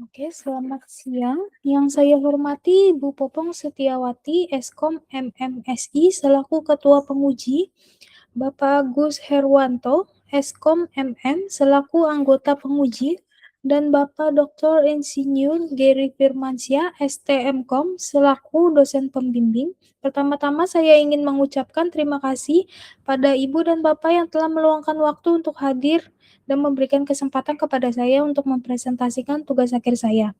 Oke, selamat siang. Yang saya hormati Bu Popong Setiawati, Eskom MMSI selaku Ketua Penguji, Bapak Agus Herwanto, Eskom MM selaku anggota penguji, dan Bapak Dr. Insinyur Geri Firmansyah, STMKOM selaku dosen pembimbing. Pertama-tama saya ingin mengucapkan terima kasih pada Ibu dan Bapak yang telah meluangkan waktu untuk hadir dan memberikan kesempatan kepada saya untuk mempresentasikan tugas akhir saya.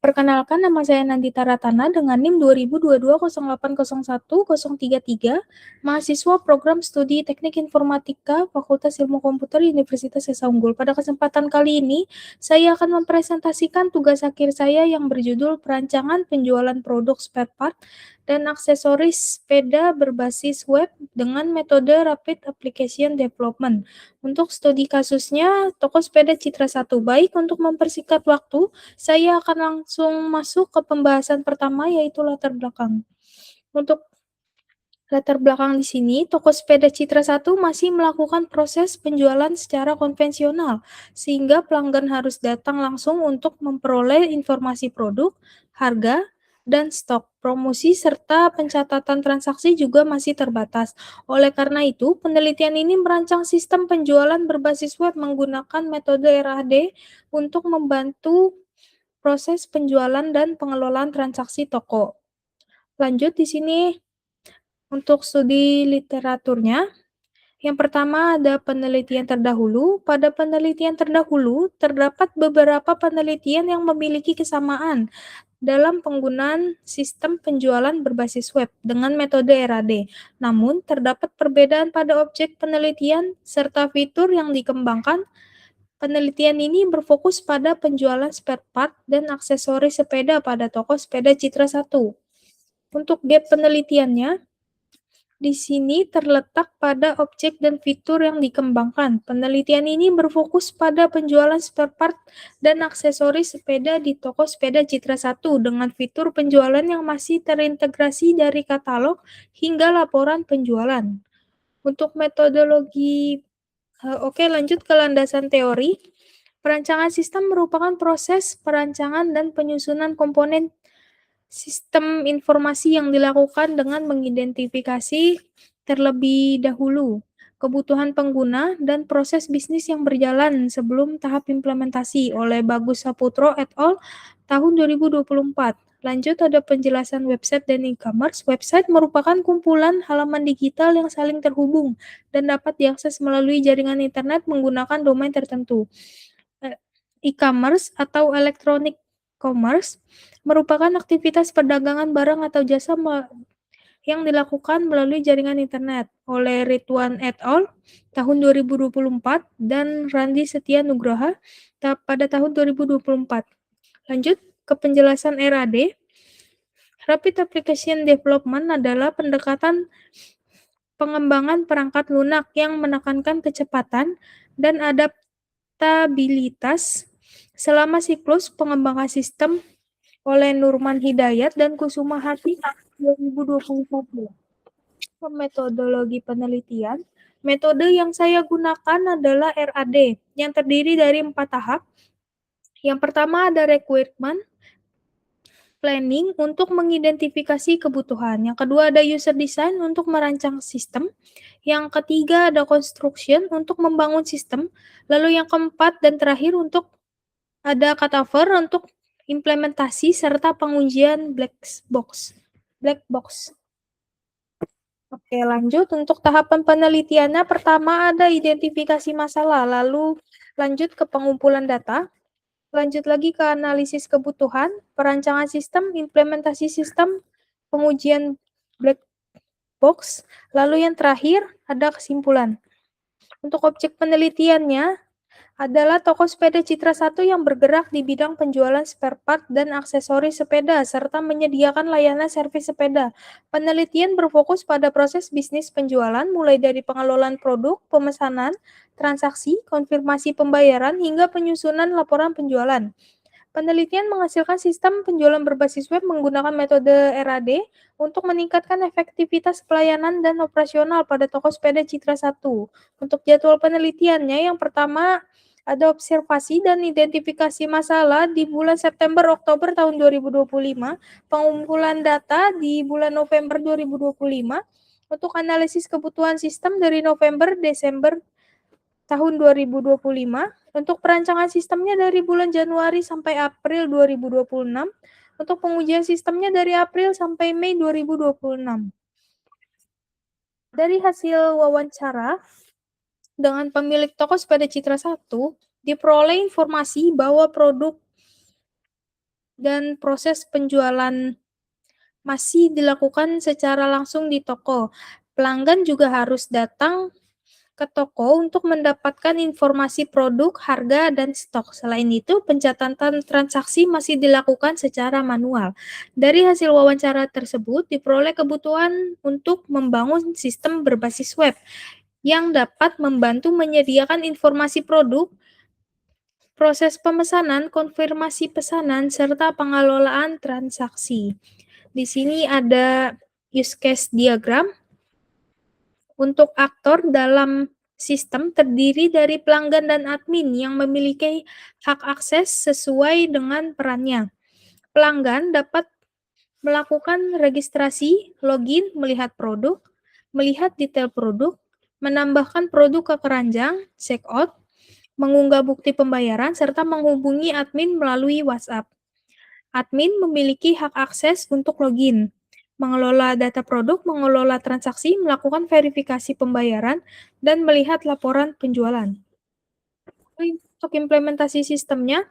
Perkenalkan, nama saya Nandita Ratana dengan NIM 202208011033, mahasiswa program studi Teknik Informatika Fakultas Ilmu Komputer Universitas Sesa Unggul. Pada kesempatan kali ini, saya akan mempresentasikan tugas akhir saya yang berjudul Perancangan Penjualan Produk Spare Part dan Aksesoris Sepeda Berbasis Web dengan Metode Rapid Application Development. Untuk studi kasusnya, toko sepeda Citra 1. Baik, untuk mempersingkat waktu, saya akan langsung masuk ke pembahasan pertama, yaitu latar belakang. Untuk latar belakang di sini, toko sepeda Citra 1 masih melakukan proses penjualan secara konvensional, sehingga pelanggan harus datang langsung untuk memperoleh informasi produk, harga, dan stok. Promosi serta pencatatan transaksi juga masih terbatas. Oleh karena itu, penelitian ini merancang sistem penjualan berbasis web menggunakan metode RAD untuk membantu proses penjualan dan pengelolaan transaksi toko. Lanjut di sini untuk studi literaturnya. Yang pertama ada penelitian terdahulu. Pada penelitian terdahulu, terdapat beberapa penelitian yang memiliki kesamaan dalam penggunaan sistem penjualan berbasis web dengan metode RAD. Namun, terdapat perbedaan pada objek penelitian serta fitur yang dikembangkan. Penelitian ini berfokus pada penjualan spare part dan aksesoris sepeda pada toko sepeda Citra 1. Untuk gap penelitiannya, di sini terletak pada objek dan fitur yang dikembangkan. Penelitian ini berfokus pada penjualan spare part dan aksesoris sepeda di toko sepeda Citra 1 dengan fitur penjualan yang masih terintegrasi dari katalog hingga laporan penjualan. Untuk metodologi, oke, lanjut ke landasan teori. Perancangan sistem merupakan proses perancangan dan penyusunan komponen sistem informasi yang dilakukan dengan mengidentifikasi terlebih dahulu kebutuhan pengguna dan proses bisnis yang berjalan sebelum tahap implementasi oleh Bagus Saputro et al. Tahun 2024. Lanjut ada penjelasan website dan e-commerce. Website merupakan kumpulan halaman digital yang saling terhubung dan dapat diakses melalui jaringan internet menggunakan domain tertentu. E-commerce atau electronic commerce merupakan aktivitas perdagangan barang atau jasa yang dilakukan melalui jaringan internet oleh Ridwan et al. Tahun 2024 dan Randi Setia Nugraha pada tahun 2024. Lanjut ke penjelasan RAD. Rapid Application Development adalah pendekatan pengembangan perangkat lunak yang menekankan kecepatan dan adaptabilitas selama siklus pengembangan sistem oleh Nurman Hidayat dan Kusuma Hati 2021. Metodologi penelitian. Metode yang saya gunakan adalah RAD yang terdiri dari 4 tahap. Yang pertama ada requirement planning untuk mengidentifikasi kebutuhan. Yang kedua ada user design untuk merancang sistem. Yang ketiga ada construction untuk membangun sistem. Lalu yang keempat dan terakhir untuk ada cutover untuk implementasi serta pengujian black box. Oke, lanjut untuk tahapan penelitiannya. Pertama ada identifikasi masalah, lalu lanjut ke pengumpulan data, lanjut lagi ke analisis kebutuhan, perancangan sistem, implementasi sistem, pengujian black box, lalu yang terakhir ada kesimpulan. Untuk objek penelitiannya adalah toko sepeda Citra 1 yang bergerak di bidang penjualan spare part dan aksesoris sepeda, serta menyediakan layanan servis sepeda. Penelitian berfokus pada proses bisnis penjualan, mulai dari pengelolaan produk, pemesanan, transaksi, konfirmasi pembayaran, hingga penyusunan laporan penjualan. Penelitian menghasilkan sistem penjualan berbasis web menggunakan metode RAD untuk meningkatkan efektivitas pelayanan dan operasional pada toko sepeda Citra 1. Untuk jadwal penelitiannya, yang pertama Ada observasi dan identifikasi masalah di bulan September-Oktober tahun 2025, pengumpulan data di bulan November 2025, untuk analisis kebutuhan sistem dari November-Desember tahun 2025, untuk perancangan sistemnya dari bulan Januari sampai April 2026, untuk pengujian sistemnya dari April sampai Mei 2026. Dari hasil wawancara dengan pemilik toko sepeda Citra 1, diperoleh informasi bahwa produk dan proses penjualan masih dilakukan secara langsung di toko. Pelanggan juga harus datang ke toko untuk mendapatkan informasi produk, harga, dan stok. Selain itu, pencatatan transaksi masih dilakukan secara manual. Dari hasil wawancara tersebut, diperoleh kebutuhan untuk membangun sistem berbasis web yang dapat membantu menyediakan informasi produk, proses pemesanan, konfirmasi pesanan, serta pengelolaan transaksi. Di sini ada use case diagram. Untuk aktor dalam sistem terdiri dari pelanggan dan admin yang memiliki hak akses sesuai dengan perannya. Pelanggan dapat melakukan registrasi, login, melihat produk, melihat detail produk, menambahkan produk ke keranjang, check out, mengunggah bukti pembayaran, serta menghubungi admin melalui WhatsApp. Admin memiliki hak akses untuk login, mengelola data produk, mengelola transaksi, melakukan verifikasi pembayaran, dan melihat laporan penjualan. Untuk implementasi sistemnya,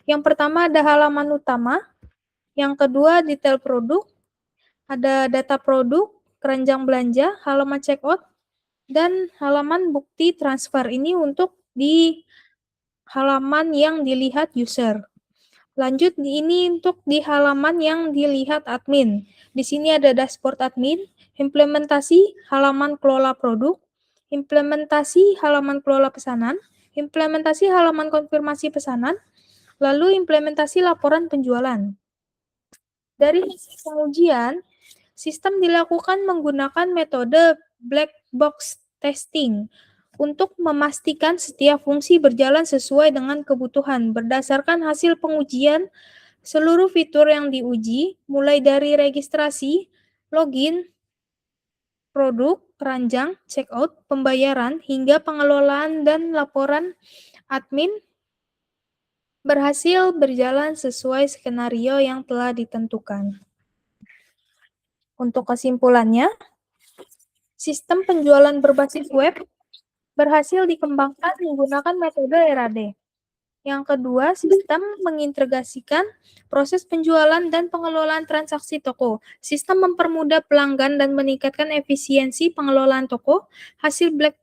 yang pertama ada halaman utama, yang kedua detail produk, ada data produk, keranjang belanja, halaman checkout, dan halaman bukti transfer. Ini untuk di halaman yang dilihat user. Lanjut, ini untuk di halaman yang dilihat admin. Di sini ada dashboard admin, implementasi halaman kelola produk, implementasi halaman kelola pesanan, implementasi halaman konfirmasi pesanan, lalu implementasi laporan penjualan. Dari hasil pengujian, sistem dilakukan menggunakan metode black box testing untuk memastikan setiap fungsi berjalan sesuai dengan kebutuhan. Berdasarkan hasil pengujian, seluruh fitur yang diuji, mulai dari registrasi, login, produk, keranjang, checkout, pembayaran, hingga pengelolaan dan laporan admin, berhasil berjalan sesuai skenario yang telah ditentukan. Untuk kesimpulannya, sistem penjualan berbasis web berhasil dikembangkan menggunakan metode RAD. Yang kedua, sistem mengintegrasikan proses penjualan dan pengelolaan transaksi toko. Sistem mempermudah pelanggan dan meningkatkan efisiensi pengelolaan toko. Hasil black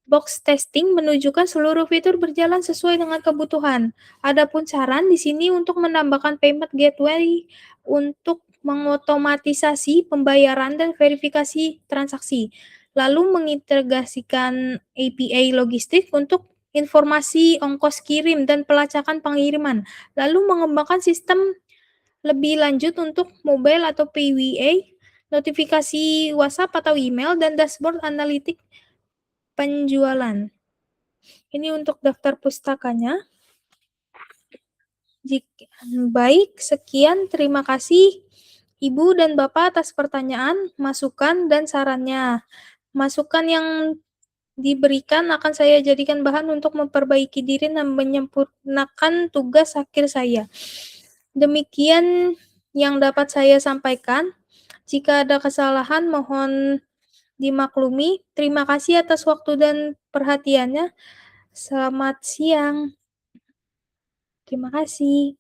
box testing menunjukkan seluruh fitur berjalan sesuai dengan kebutuhan. Adapun saran di sini untuk menambahkan payment gateway untuk mengotomatisasi pembayaran dan verifikasi transaksi. Lalu mengintegrasikan API logistik untuk informasi ongkos kirim dan pelacakan pengiriman. Lalu mengembangkan sistem lebih lanjut untuk mobile atau PWA, notifikasi WhatsApp atau email, dan dashboard analitik penjualan. Ini untuk daftar pustakanya. Baik, sekian. Terima kasih Ibu dan Bapak atas pertanyaan, masukan, dan sarannya. Masukan yang diberikan akan saya jadikan bahan untuk memperbaiki diri dan menyempurnakan tugas akhir saya. Demikian yang dapat saya sampaikan. Jika ada kesalahan, mohon dimaklumi. Terima kasih atas waktu dan perhatiannya. Selamat siang. Terima kasih.